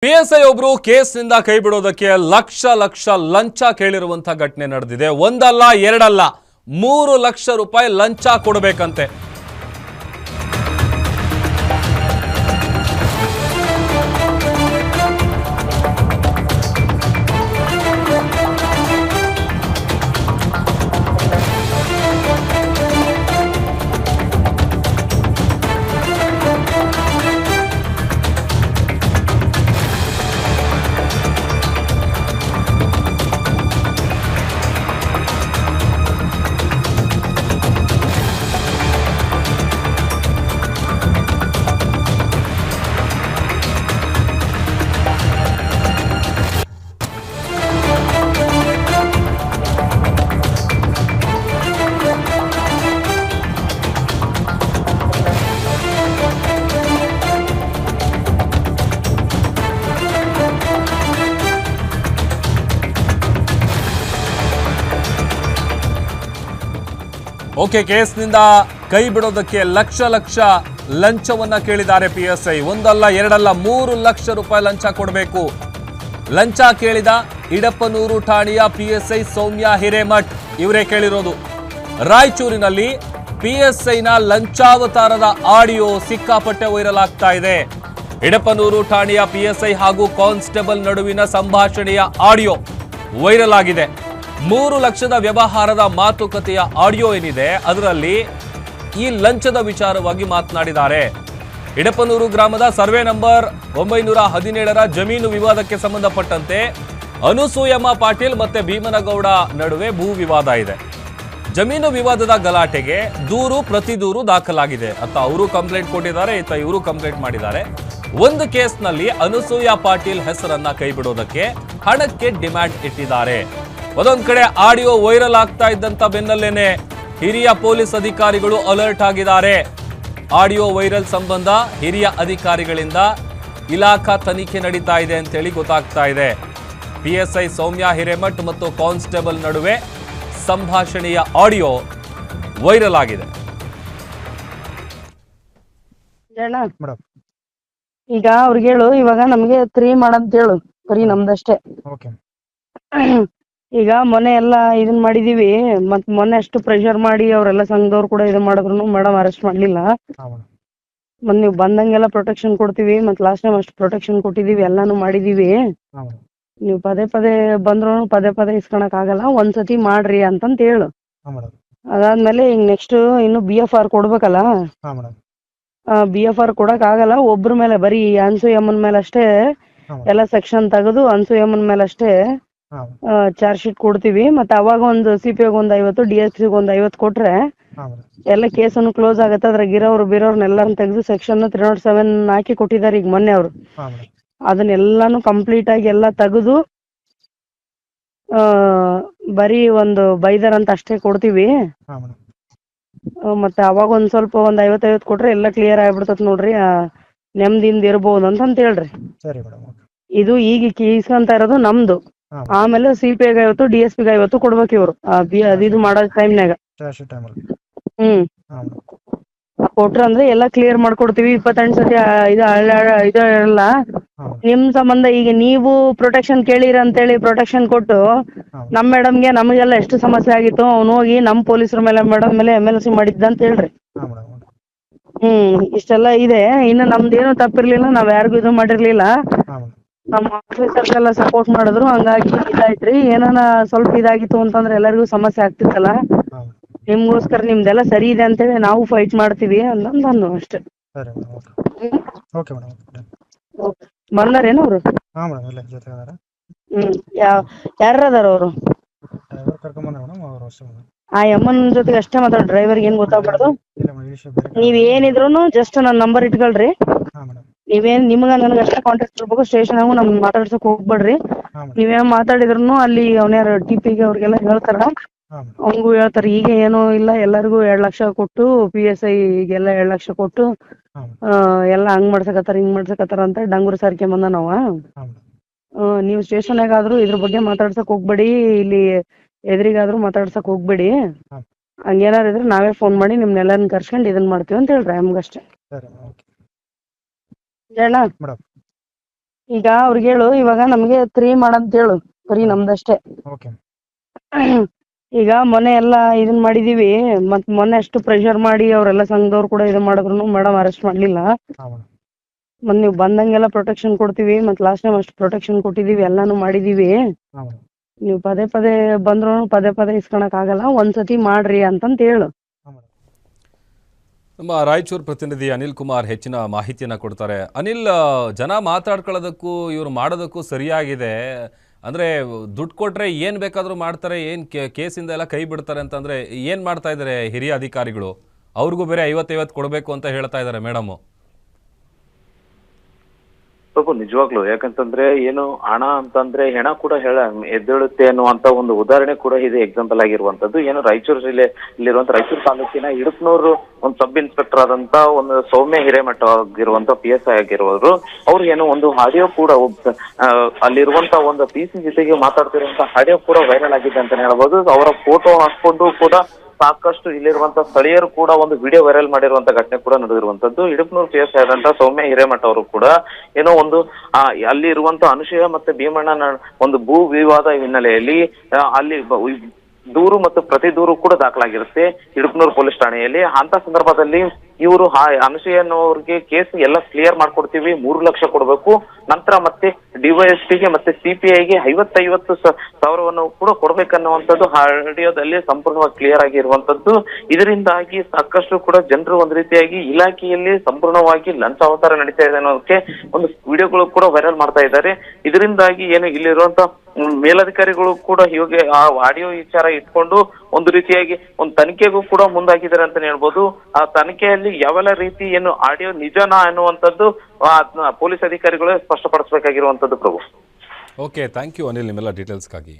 PSI ಒಬ್ರು ಕೇಸ್ನಿಂದ ಕೈ ಬಿಡೋದಕ್ಕೆ ಲಕ್ಷ ಲಕ್ಷ ಲಂಚ ಕೇಳಿರುವಂತ ಘಟನೆ ನಡೆದಿದೆ. ಒಂದಲ್ಲ ಎರಡಲ್ಲ 3 ಲಕ್ಷ ರೂಪಾಯಿ ಲಂಚ ಕೊಡಬೇಕಂತೆ. ಓಕೆ, ಕೇಸ್ನಿಂದ ಕೈ ಬಿಡೋದಕ್ಕೆ ಲಕ್ಷ ಲಕ್ಷ ಲಂಚವನ್ನ ಕೇಳಿದ್ದಾರೆ ಪಿಎಸ್ಐ. ಒಂದಲ್ಲ ಎರಡಲ್ಲ 3 ಲಕ್ಷ ರೂಪಾಯಿ ಲಂಚ ಕೊಡಬೇಕು. ಲಂಚ ಕೇಳಿದ ಇಡಪ್ಪನೂರು ಠಾಣೆಯ ಪಿಎಸ್ಐ ಸೌಮ್ಯ ಹಿರೇಮಠ್ ಇವರೇ ಕೇಳಿರೋದು. ರಾಯಚೂರಿನಲ್ಲಿ ಪಿಎಸ್ಐನ ಲಂಚಾವತಾರದ ಆಡಿಯೋ ಸಿಕ್ಕಾಪಟ್ಟೆ ವೈರಲ್ ಆಗ್ತಾ ಇದೆ. ಇಡಪ್ಪನೂರು ಠಾಣೆಯ ಪಿಎಸ್ಐ ಹಾಗೂ ಕಾನ್ಸ್ಟೇಬಲ್ ನಡುವಿನ ಸಂಭಾಷಣೆಯ ಆಡಿಯೋ ವೈರಲ್ ಆಗಿದೆ. 3 ಲಕ್ಷದ ವ್ಯವಹಾರದ ಮಾತುಕತೆಯ ಆಡಿಯೋ ಏನಿದೆ ಅದರಲ್ಲಿ ಈ ಲಂಚದ ವಿಚಾರವಾಗಿ ಮಾತನಾಡಿದ್ದಾರೆ. ಇಡಪ್ಪನೂರು ಗ್ರಾಮದ ಸರ್ವೆ ನಂಬರ್ 917ರ ಜಮೀನು ವಿವಾದಕ್ಕೆ ಸಂಬಂಧಪಟ್ಟಂತೆ ಅನಸೂಯಮ್ಮ ಪಾಟೀಲ್ ಮತ್ತೆ ಭೀಮನಗೌಡ ನಡುವೆ ಭೂ ವಿವಾದ ಇದೆ. ಜಮೀನು ವಿವಾದದ ಗಲಾಟೆಗೆ ಪ್ರತಿ ದೂರು ದಾಖಲಾಗಿದೆ. ಅತ್ತ ಅವರು ಕಂಪ್ಲೇಂಟ್ ಕೊಟ್ಟಿದ್ದಾರೆ, ಇತ್ತ ಇವರು ಕಂಪ್ಲೇಂಟ್ ಮಾಡಿದ್ದಾರೆ. ಒಂದು ಕೇಸ್ನಲ್ಲಿ ಅನಸೂಯ ಪಾಟೀಲ್ ಹೆಸರನ್ನ ಕೈ ಬಿಡೋದಕ್ಕೆ ಹಣಕ್ಕೆ ಡಿಮ್ಯಾಂಡ್ ಇಟ್ಟಿದ್ದಾರೆ. ಒಂದೊಂದ್ ಕಡೆ ಆಡಿಯೋ ವೈರಲ್ ಆಗ್ತಾ ಇದ್ದಂತ ಬೆನ್ನಲ್ಲೇನೆ ಹಿರಿಯ ಪೊಲೀಸ್ ಅಧಿಕಾರಿಗಳು ಅಲರ್ಟ್ ಆಗಿದ್ದಾರೆ. ಆಡಿಯೋ ವೈರಲ್ ಸಂಬಂಧ ಹಿರಿಯ ಅಧಿಕಾರಿಗಳಿಂದ ಇಲಾಖಾ ತನಿಖೆ ನಡೀತಾ ಇದೆ ಅಂತೇಳಿ ಗೊತ್ತಾಗ್ತಾ ಇದೆ. ಪಿಎಸ್ಐ ಸೌಮ್ಯ ಹಿರೇಮಠ್ ಮತ್ತು ಕಾನ್ಸ್ಟೇಬಲ್ ನಡುವೆ ಸಂಭಾಷಣೆಯ ಆಡಿಯೋ ವೈರಲ್ ಆಗಿದೆ. ಈಗ ಅವ್ರಿಗೆ ಹೇಳು, ಇವಾಗ ನಮ್ಗೆ 3 ಮಾಡಂತ ಹೇಳು, ಬರೀ ನಮ್ದಷ್ಟೇ. ಈಗ ಮೊನ್ನೆ ಎಲ್ಲಾ ಇದನ್ ಮಾಡಿದೀವಿ, ಮತ್ ಮೊನ್ನೆ ಅಷ್ಟು ಪ್ರೆಷರ್ ಮಾಡಿ ಅವ್ರೆಲ್ಲ ಸಂಘದವ್ರು ಕೂಡ ಇದನ್ ಮಾಡಿದ್ರು ಮೇಡಮ್ ಅರೆಸ್ಟ್ ಮಾಡ್ಲಿಲ್ಲ. ಮತ್ ನೀವು ಬಂದಂಗೆಲ್ಲ ಪ್ರೊಟೆಕ್ಷನ್ ಕೊಡ್ತೀವಿ, ಮತ್ ಲಾಸ್ಟ್ ಟೈಮ್ ಅಷ್ಟು ಪ್ರೊಟೆಕ್ಷನ್ ಕೊಟ್ಟಿದೀವಿ, ಎಲ್ಲಾನು ಮಾಡಿದೀವಿ. ನೀವು ಪದೇ ಪದೇ ಬಂದ್ರು ಪದೇ ಪದೇ ಇಸ್ಕೊಳಕ್ ಆಗಲ್ಲ, ಒಂದ್ಸತಿ ಮಾಡ್ರಿ ಅಂತಂತ ಹೇಳು. ಅದಾದ್ಮೇಲೆ ಈಗ ನೆಕ್ಸ್ಟ್ ಇನ್ನು BFR ಕೊಡ್ಬೇಕಲ್ಲ. BFR ಕೊಡಕ್ ಆಗಲ್ಲ, ಒಬ್ರ ಮೇಲೆ ಬರೀ ಅನ್ಸೂಯಮ್ಮನ್ ಮೇಲೆ ಅಷ್ಟೇ ಎಲ್ಲ ಸೆಕ್ಷನ್ ತೆಗೆದು ಅನ್ಸೂಯಮ್ಮನ್ ಮೇಲೆ ಅಷ್ಟೇ ಚಾರ್ಜ್ ಶೀಟ್ ಕೊಡ್ತೀವಿ. ಮತ್ತೆ ಅವಾಗ ಒಂದು CPO ಒಂದ್ 50, DSP ಒಂದ್ 50 ಕೊಟ್ರೆ ಎಲ್ಲ ಕೇಸನ್ನು ಕ್ಲೋಸ್ ಆಗತ್ತೆ. ಅದ್ರಾಗ ಬಿರೋರ್ನೆಲ್ಲಾರು ತೆಗೆದು ಸೆಕ್ಷನ್ 307 ಹಾಕಿ ಕೊಟ್ಟಿದ್ದಾರೆ ಈಗ ಮೊನ್ನೆ ಅವರು. ಅದನ್ನೆಲ್ಲಾನು ಕಂಪ್ಲೀಟ್ ಆಗಿ ಎಲ್ಲ ತೆಗೆದು ಬರೀ ಒಂದು ಬೈದರ್ ಅಂತ ಅಷ್ಟೇ ಕೊಡ್ತೀವಿ. ಮತ್ತೆ ಅವಾಗ ಒಂದ್ ಸ್ವಲ್ಪ ಒಂದ್ 50 ಕೊಟ್ರೆ ಎಲ್ಲ ಕ್ಲಿಯರ್ ಆಗ್ಬಿಡ್ತತ್ ನೋಡ್ರಿ, ನೆಮ್ಮದಿಯಿಂದ ಇರ್ಬೋದು ಅಂತ ಹೇಳ್ರಿ. ಇದು ಈಗ ಇಸ್ಕೊಂತ ಇರೋದು ನಮ್ದು. ಆಮೇಲೆ CPI 50, DSP 50 ಕೊಡ್ಬೇಕು ಇವ್ರು ಇದು ಮಾಡೋ ಟೈಮ್ನಾಗ. ಕೊಟ್ರ ಅಂದ್ರೆ ಎಲ್ಲ ಕ್ಲಿಯರ್ ಮಾಡ್ಕೊಡ್ತೀವಿ. 28 ಸತಿ ಇದು ಎಲ್ಲ ನಿಮ್ ಸಂಬಂಧ. ಈಗ ನೀವು ಪ್ರೊಟೆಕ್ಷನ್ ಕೇಳಿರ ಅಂತೇಳಿ ಪ್ರೊಟೆಕ್ಷನ್ ಕೊಟ್ಟು ನಮ್ ಮೇಡಮ್ಗೆ ನಮಗೆಲ್ಲ ಎಷ್ಟು ಸಮಸ್ಯೆ ಆಗಿತ್ತು. ಅವ್ನು ಹೋಗಿ ನಮ್ ಪೊಲೀಸರ ಮೇಲೆ ಮೇಡಮ್ ಮೇಲೆ MLC ಮಾಡಿದ್ದ ಅಂತ ಹೇಳ್ರಿ. ಇಷ್ಟೆಲ್ಲ ಇದೆ. ಇನ್ನು ನಮ್ದೇನು ತಪ್ಪಿರ್ಲಿಲ್ಲ, ನಾವ್ ಯಾರಿಗೂ ಇದು ಮಾಡಿರ್ಲಿಲ್ಲ. ನಮ್ಮ ಆಫೀಸರ್ಸ್ ಎಲ್ಲ ಸಪೋರ್ಟ್ ಮಾಡಿದ್ರು, ಹಂಗಾಗಿ ಇದಾಯ್ತ್ರಿ. ಏನಾನ ಸ್ವಲ್ಪ ಇದಾಗಿತ್ತು ಅಂತಂದ್ರೆ ಎಲ್ಲರಿಗೂ ಸಮಸ್ಯೆ ಆಗ್ತಿತ್ತಲ್ಲ. ನಿಮ್ಗೋಸ್ಕರ ನಿಮ್ದೆಲ್ಲ ಸರಿ ಇದೆ ಅಂತೇಳಿ ನಾವು ಫೈಟ್ ಮಾಡ್ತೀವಿ ಅಂದು ಅಷ್ಟೇ. ಬಂದಾರೇನು ಅವರು? ಯಾರ ಅದಾರ ಅವರು? ಆ ಯಮ್ಮನ್ ಜೊತೆಗೆ ಅಷ್ಟೇ ಮಾತಾಡ, ಡ್ರೈವರ್ಗೆ ಏನ್ ಗೊತ್ತಾಗ್ಬಾರ್ದು. ನೀವ್ ಏನಿದ್ರು ಜಸ್ಟ್ ನನ್ನ ನಂಬರ್ ಇಟ್ಕೊಳ್ರಿ. ನೀವೇನ್ ನಿಮ್ಗ ನನಗೆ ಅಷ್ಟೇ ಕಾಂಟ್ಯಾಕ್ಟ್ ಇರ್ಬೇಕು. ಸ್ಟೇಷನ್ ಆಗು ನಮ್ ಮಾತಾಡ್ಸಕ್ ಹೋಗ್ಬೇಡ್ರಿ. ನೀವೇನ್ ಮಾತಾಡಿದ್ರು ಅಲ್ಲಿ ಅವನ್ಯಾರ TPಗೆ ಅವ್ರಿಗೆಲ್ಲ ಹೇಳ್ತಾರ, ಅವ್ನಿಗೂ ಹೇಳ್ತಾರ. ಈಗ ಏನೂ ಇಲ್ಲ, ಎಲ್ಲರಿಗೂ 2 ಲಕ್ಷ ಕೊಟ್ಟು PSIಗೆಲ್ಲ 2 ಲಕ್ಷ ಕೊಟ್ಟು ಎಲ್ಲ ಹಂಗ್ ಮಾಡ್ಸಕತ್ತಾರ ಹಿಂಗ್ ಮಾಡ್ಸಕತ್ತಾರ ಅಂತ ಡಂಗೂರ್ ಸಾರ್ಕೆ ಬಂದ ನಾವ. ನೀವು ಸ್ಟೇಷನ್ಗಾದ್ರು ಇದ್ರ ಬಗ್ಗೆ ಮಾತಾಡ್ಸಕ್ ಹೋಗ್ಬೇಡಿ, ಇಲ್ಲಿ ಎದುರಿಗಾದ್ರೂ ಮಾತಾಡ್ಸಕ್ ಹೋಗ್ಬೇಡಿ. ಹಂಗೇನಾರ ಇದ್ರೆ ನಾವೇ ಫೋನ್ ಮಾಡಿ ನಿಮ್ನೆಲ್ಲರನ್ನ ಕರ್ಸ್ಕೊಂಡ್ ಇದನ್ ಮಾಡ್ತೀವಿ ಅಂತ ಹೇಳ್ರಿ. ನಮ್ಗಷ್ಟೇ ಹೇಳ. ಈಗ ಅವ್ರಿಗೆ ಹೇಳು ಇವಾಗ ನಮ್ಗೆ 3 ಮಾಡಂತ ಹೇಳು, ಬರೀ ನಮ್ದಷ್ಟೇ. ಓಕೆ ಈಗ ಮೊನ್ನೆ ಎಲ್ಲ ಇದನ್ ಮಾಡಿದೀವಿ, ಮತ್ ಮೊನ್ನೆ ಅಷ್ಟು ಪ್ರೆಷರ್ ಮಾಡಿ ಅವರೆಲ್ಲ ಸಂಘದವ್ರು ಕೂಡ ಇದನ್ ಮಾಡಿದ್ರು ಮೇಡಮ್ ಅರೆಸ್ಟ್ ಮಾಡ್ಲಿಲ್ಲ. ಹಾಂ ಮೇಡಮ್. ಮತ್ ನೀವು ಬಂದಂಗೆಲ್ಲ ಪ್ರೊಟೆಕ್ಷನ್ ಕೊಡ್ತೀವಿ, ಮತ್ ಲಾಸ್ಟ್ ಟೈಮ್ ಅಷ್ಟು ಪ್ರೊಟೆಕ್ಷನ್ ಕೊಟ್ಟಿದೀವಿ, ಎಲ್ಲಾನು ಮಾಡಿದೀವಿ. ಹಾಂ ಮೇಡಮ್. ನೀವು ಪದೇ ಪದೇ ಬಂದ್ರು ಪದೇ ಪದೇ ಇಸ್ಕೊಳಕ್ ಆಗಲ್ಲ, ಒಂದ್ಸತಿ ಮಾಡ್ರಿ ಅಂತಂತ ಹೇಳು. ಹಾಂ ಮೇಡಮ್. ನಮ್ಮ ರಾಯಚೂರು ಪ್ರತಿನಿಧಿ ಅನಿಲ್ ಕುಮಾರ್ ಹೆಚ್ಚಿನ ಮಾಹಿತಿಯನ್ನು ಕೊಡ್ತಾರೆ. ಅನಿಲ್, ಜನ ಮಾತಾಡ್ಕೊಳ್ಳೋದಕ್ಕೂ ಇವರು ಮಾಡೋದಕ್ಕೂ ಸರಿಯಾಗಿದೆ. ಅಂದರೆ ದುಡ್ಡು ಕೊಟ್ಟರೆ ಏನು ಬೇಕಾದರೂ ಮಾಡ್ತಾರೆ, ಏನು ಕೇಸಿಂದ ಎಲ್ಲ ಕೈ ಬಿಡ್ತಾರೆ ಅಂತಂದರೆ ಏನು ಮಾಡ್ತಾ ಇದ್ದಾರೆ ಹಿರಿಯ ಅಧಿಕಾರಿಗಳು? ಅವ್ರಿಗೂ ಬೇರೆ 50-50 ಕೊಡಬೇಕು ಅಂತ ಹೇಳ್ತಾ ಇದ್ದಾರೆ ಮೇಡಮು. ಸ್ವಲ್ಪ ನಿಜವಾಗ್ಲು ಯಾಕಂತಂದ್ರೆ ಏನು ಹಣ ಅಂತಂದ್ರೆ ಹೆಣ ಕೂಡ ಎದ್ದೇಳುತ್ತೆ ಅನ್ನುವಂತ ಒಂದು ಉದಾಹರಣೆ ಕೂಡ ಇದೆ ಎಕ್ಸಾಂಪಲ್ ಆಗಿರುವಂತದ್ದು. ಏನು ರಾಯಚೂರು ಜಿಲ್ಲೆಯಲ್ಲಿರುವಂತ ರಾಯಚೂರು ತಾಲೂಕಿನ ಇಡಕ್ನೂರು ಒಂದು ಸಬ್ ಇನ್ಸ್ಪೆಕ್ಟರ್ ಆದಂತ ಒಂದು ಸೌಮ್ಯ ಹಿರೇಮಠ ಆಗಿರುವಂತ PSI ಆಗಿರುವವರು, ಅವ್ರು ಏನೋ ಒಂದು ಆಡಿಯೋ ಕೂಡ ಅಲ್ಲಿರುವಂತ ಒಂದು PC ಜೊತೆಗೆ ಮಾತಾಡ್ತಿರುವಂತ ಆಡಿಯೋ ಕೂಡ ವೈರಲ್ ಆಗಿದೆ ಅಂತ ಹೇಳ್ಬೋದು. ಅವರ ಫೋಟೋ ಹಾಕೊಂಡು ಕೂಡ ಸಾಕಷ್ಟು ಇಲ್ಲಿರುವಂತ ಸ್ಥಳೀಯರು ಕೂಡ ಒಂದು ವಿಡಿಯೋ ವೈರಲ್ ಮಾಡಿರುವಂತ ಘಟನೆ ಕೂಡ ನಡೆದಿರುವಂತದ್ದು. ಇಡಕ್ನೂರು PSI ಆದಂತ ಸೌಮ್ಯ ಹಿರೇಮಠ ಅವರು ಕೂಡ ಏನೋ ಒಂದು ಅಲ್ಲಿ ಇರುವಂತ ಅನುಶಯ ಮತ್ತೆ ಭೀಮಣ್ಣ ಒಂದು ಭೂ ವಿವಾದ ಹಿನ್ನೆಲೆಯಲ್ಲಿ ಅಲ್ಲಿ ದೂರು ಮತ್ತು ಪ್ರತಿ ದೂರು ಕೂಡ ದಾಖಲಾಗಿರುತ್ತೆ ಇಡಕ್ನೂರು ಪೊಲೀಸ್ ಠಾಣೆಯಲ್ಲಿ. ಅಂತ ಸಂದರ್ಭದಲ್ಲಿ ಇವರು ಅನುಶಯ ಅನ್ನೋರಿಗೆ ಕೇಸ್ ಎಲ್ಲ ಕ್ಲಿಯರ್ ಮಾಡ್ಕೊಡ್ತೀವಿ, 3 ಲಕ್ಷ ಕೊಡ್ಬೇಕು, ನಂತರ ಮತ್ತೆ DYSPಗೆ ಮತ್ತೆ CPIಗೆ 50 ಸಾವಿರವನ್ನು ಕೂಡ ಕೊಡ್ಬೇಕನ್ನುವಂಥದ್ದು ಆಡಿಯೋದಲ್ಲಿ ಸಂಪೂರ್ಣವಾಗಿ ಕ್ಲಿಯರ್ ಆಗಿರುವಂತದ್ದು. ಇದರಿಂದಾಗಿ ಸಾಕಷ್ಟು ಕೂಡ ಜನರು ಒಂದು ರೀತಿಯಾಗಿ ಇಲಾಖೆಯಲ್ಲಿ ಸಂಪೂರ್ಣವಾಗಿ ಲಂಚಾವತಾರ ನಡೀತಾ ಇದೆ ಅನ್ನೋದಕ್ಕೆ ಒಂದು ವಿಡಿಯೋಗಳು ಕೂಡ ವೈರಲ್ ಮಾಡ್ತಾ ಇದ್ದಾರೆ. ಇದರಿಂದಾಗಿ ಏನು ಇಲ್ಲಿರುವಂತ ಮೇಲಧಿಕಾರಿಗಳು ಕೂಡ ಹೀಗೆ ಆ ಆಡಿಯೋ ವಿಚಾರ ಇಟ್ಕೊಂಡು ಒಂದು ರೀತಿಯಾಗಿ ಒಂದು ತನಿಖೆಗೂ ಕೂಡ ಮುಂದಾಗಿದ್ದಾರೆ ಅಂತ ಹೇಳ್ಬೋದು. ಆ ತನಿಖೆಯಲ್ಲಿ ಯಾವೆಲ್ಲ ರೀತಿ ಏನು ಆಡಿಯೋ ನಿಜನಾ ಅನ್ನುವಂಥದ್ದು ಪೊಲೀಸ್ ಅಧಿಕಾರಿಗಳೇ ಸ್ಪಷ್ಟಪಡಿಸಬೇಕಾಗಿರುವಂತದ್ದು. ಪ್ರಭು, ಓಕೆ, ಥ್ಯಾಂಕ್ ಯು ಅನಿಲ್ ನಿಮ್ಮೆಲ್ಲ ಡೀಟೇಲ್ಸ್ಗಾಗಿ.